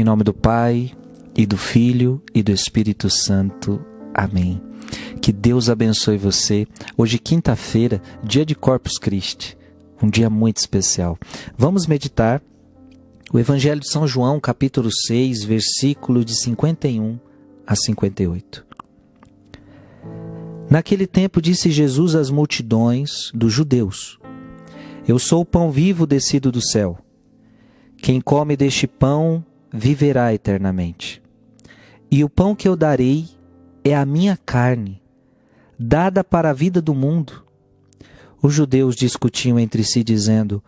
Em nome do Pai, e do Filho, e do Espírito Santo. Amém. Que Deus abençoe você. Hoje, quinta-feira, dia de Corpus Christi. Um dia muito especial. Vamos meditar o Evangelho de São João, capítulo 6, versículo de 51 a 58. Naquele tempo disse Jesus às multidões dos judeus: Eu sou o pão vivo descido do céu. Quem come deste pão viverá eternamente. E o pão que eu darei é a minha carne, dada para a vida do mundo. Os judeus discutiam entre si, dizendo: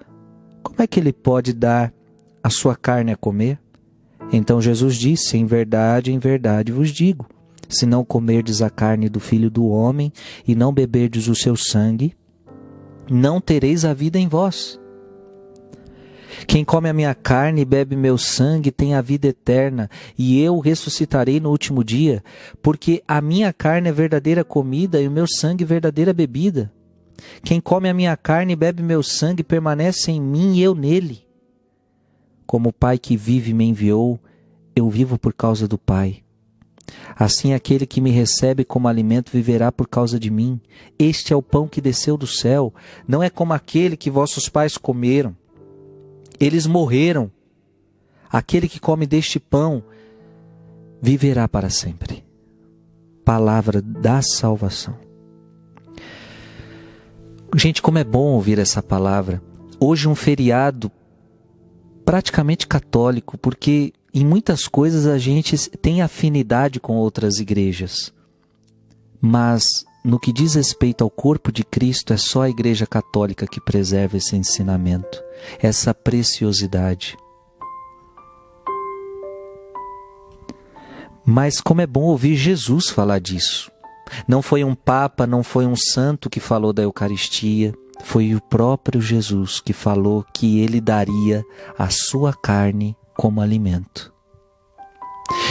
Como é que ele pode dar a sua carne a comer? Então Jesus disse: em verdade vos digo, se não comerdes a carne do Filho do Homem e não beberdes o seu sangue, não tereis a vida em vós. Quem come a minha carne e bebe meu sangue tem a vida eterna, e eu ressuscitarei no último dia, porque a minha carne é verdadeira comida e o meu sangue verdadeira bebida. Quem come a minha carne e bebe meu sangue permanece em mim e eu nele. Como o Pai que vive me enviou, eu vivo por causa do Pai. Assim aquele que me recebe como alimento viverá por causa de mim. Este é o pão que desceu do céu, não é como aquele que vossos pais comeram. Eles morreram. Aquele que come deste pão viverá para sempre. Palavra da salvação. Gente, como é bom ouvir essa palavra. Hoje um feriado praticamente católico, porque em muitas coisas a gente tem afinidade com outras igrejas. Mas no que diz respeito ao corpo de Cristo, é só a Igreja Católica que preserva esse ensinamento, essa preciosidade. Mas como é bom ouvir Jesus falar disso. Não foi um papa, não foi um santo que falou da Eucaristia, foi o próprio Jesus que falou que ele daria a sua carne como alimento.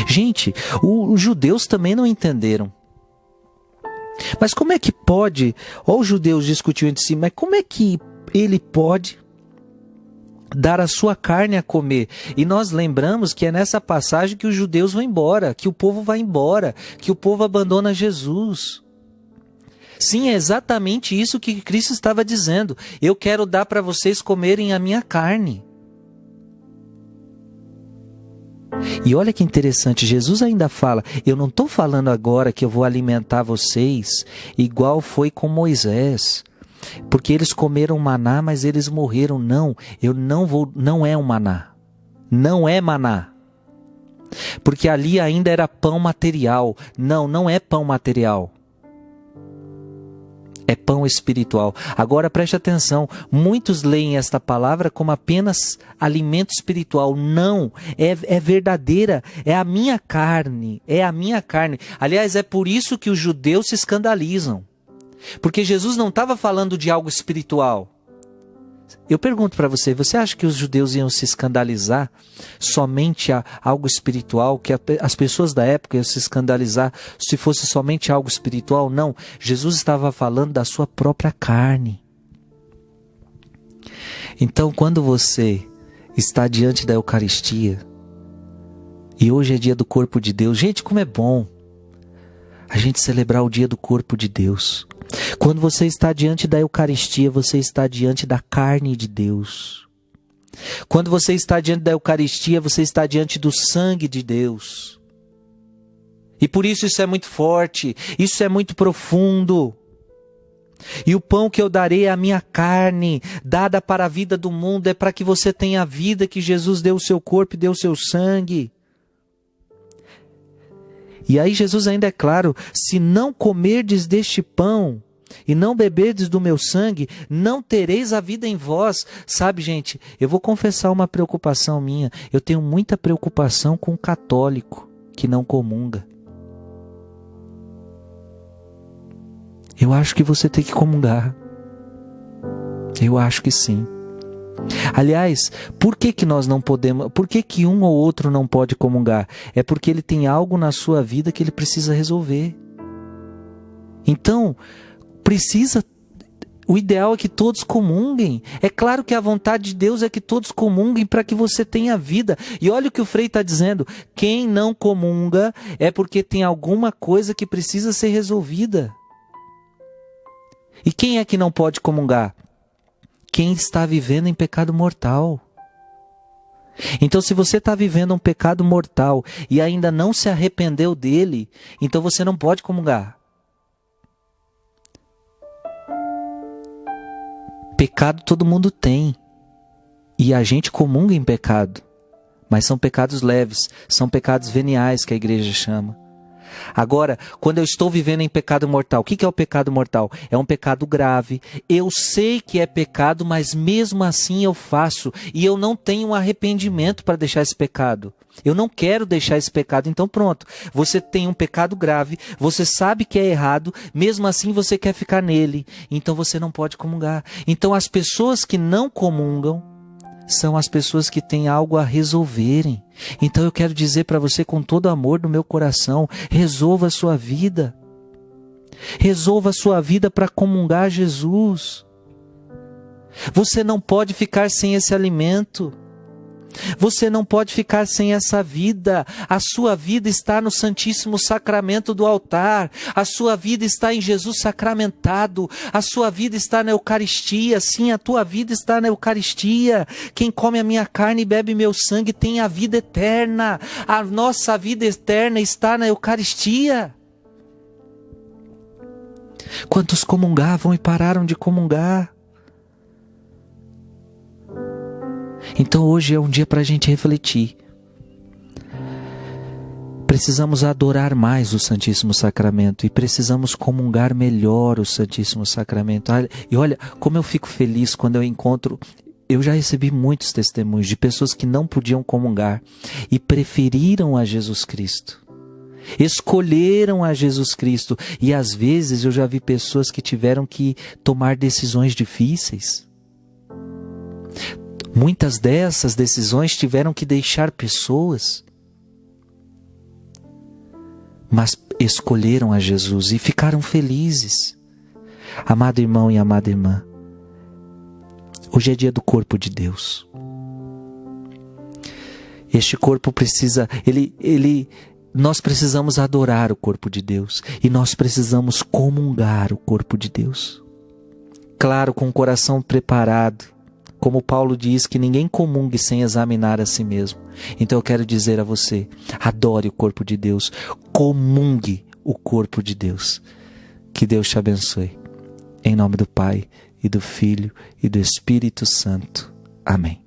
Gente, os judeus também não entenderam. Mas como é que pode, os judeus discutiam entre si, mas como é que ele pode dar a sua carne a comer? E nós lembramos que é nessa passagem que os judeus vão embora, que o povo vai embora, que o povo abandona Jesus. Sim, é exatamente isso que Cristo estava dizendo. Eu quero dar para vocês comerem a minha carne. E olha que interessante, Jesus ainda fala: eu não estou falando agora que eu vou alimentar vocês igual foi com Moisés, porque eles comeram maná, mas eles morreram. Não, eu não vou, não é um maná, não é maná, porque ali ainda era pão material. Não é pão material, é pão espiritual. Agora preste atenção, muitos leem esta palavra como apenas alimento espiritual. Não, é verdadeira, é a minha carne, é a minha carne. Aliás, é por isso que os judeus se escandalizam, porque Jesus não estava falando de algo espiritual. Eu pergunto para você, você acha que os judeus iam se escandalizar somente a algo espiritual, que as pessoas da época iam se escandalizar se fosse somente algo espiritual? Não, Jesus estava falando da sua própria carne. Então, quando você está diante da Eucaristia, e hoje é dia do corpo de Deus, gente, como é bom a gente celebrar o dia do corpo de Deus. Quando você está diante da Eucaristia, você está diante da carne de Deus. Quando você está diante da Eucaristia, você está diante do sangue de Deus. E por isso é muito forte, isso é muito profundo. E o pão que eu darei é a minha carne, dada para a vida do mundo, é para que você tenha a vida que Jesus deu o seu corpo e deu o seu sangue. E aí Jesus ainda é claro: se não comerdes deste pão e não beberdes do meu sangue, não tereis a vida em vós. Sabe, gente, eu vou confessar uma preocupação minha. Eu tenho muita preocupação com o católico que não comunga. Eu acho que você tem que comungar. Eu acho que sim. Aliás, por que nós não podemos, por que um ou outro não pode comungar? É porque ele tem algo na sua vida que ele precisa resolver. Então, O ideal é que todos comunguem. É claro que a vontade de Deus é que todos comunguem para que você tenha vida. E olha o que o Frei está dizendo. Quem não comunga é porque tem alguma coisa que precisa ser resolvida. E quem é que não pode comungar? Quem está vivendo em pecado mortal. Então, se você está vivendo um pecado mortal e ainda não se arrependeu dele, então você não pode comungar. Pecado todo mundo tem. E a gente comunga em pecado. Mas são pecados leves, são pecados veniais que a igreja chama. Agora, quando eu estou vivendo em pecado mortal, o que é o pecado mortal? É um pecado grave. Eu sei que é pecado, mas mesmo assim eu faço. E eu não tenho um arrependimento para deixar esse pecado. Eu não quero deixar esse pecado, então pronto. Você tem um pecado grave, você sabe que é errado, mesmo assim você quer ficar nele. Então você não pode comungar. Então as pessoas que não comungam são as pessoas que têm algo a resolverem. Então eu quero dizer para você com todo amor do meu coração, resolva a sua vida. Resolva a sua vida para comungar Jesus. Você não pode ficar sem esse alimento. Você não pode ficar sem essa vida. A sua vida está no Santíssimo Sacramento do altar. A sua vida está em Jesus sacramentado. A sua vida está na Eucaristia. Sim, a tua vida está na Eucaristia. Quem come a minha carne e bebe meu sangue tem a vida eterna. A nossa vida eterna está na Eucaristia. Quantos comungavam e pararam de comungar? Então hoje é um dia para a gente refletir. Precisamos adorar mais o Santíssimo Sacramento e precisamos comungar melhor o Santíssimo Sacramento. E olha, como eu fico feliz quando eu encontro... Eu já recebi muitos testemunhos de pessoas que não podiam comungar e preferiram a Jesus Cristo. Escolheram a Jesus Cristo. E às vezes eu já vi pessoas que tiveram que tomar decisões difíceis. Muitas dessas decisões tiveram que deixar pessoas, mas escolheram a Jesus e ficaram felizes. Amado irmão e amada irmã, hoje é dia do corpo de Deus. Este corpo precisa, nós precisamos adorar o corpo de Deus e nós precisamos comungar o corpo de Deus. Claro, com o coração preparado. Como Paulo diz, que ninguém comungue sem examinar a si mesmo. Então eu quero dizer a você, adore o corpo de Deus, comungue o corpo de Deus. Que Deus te abençoe. Em nome do Pai, e do Filho, e do Espírito Santo. Amém.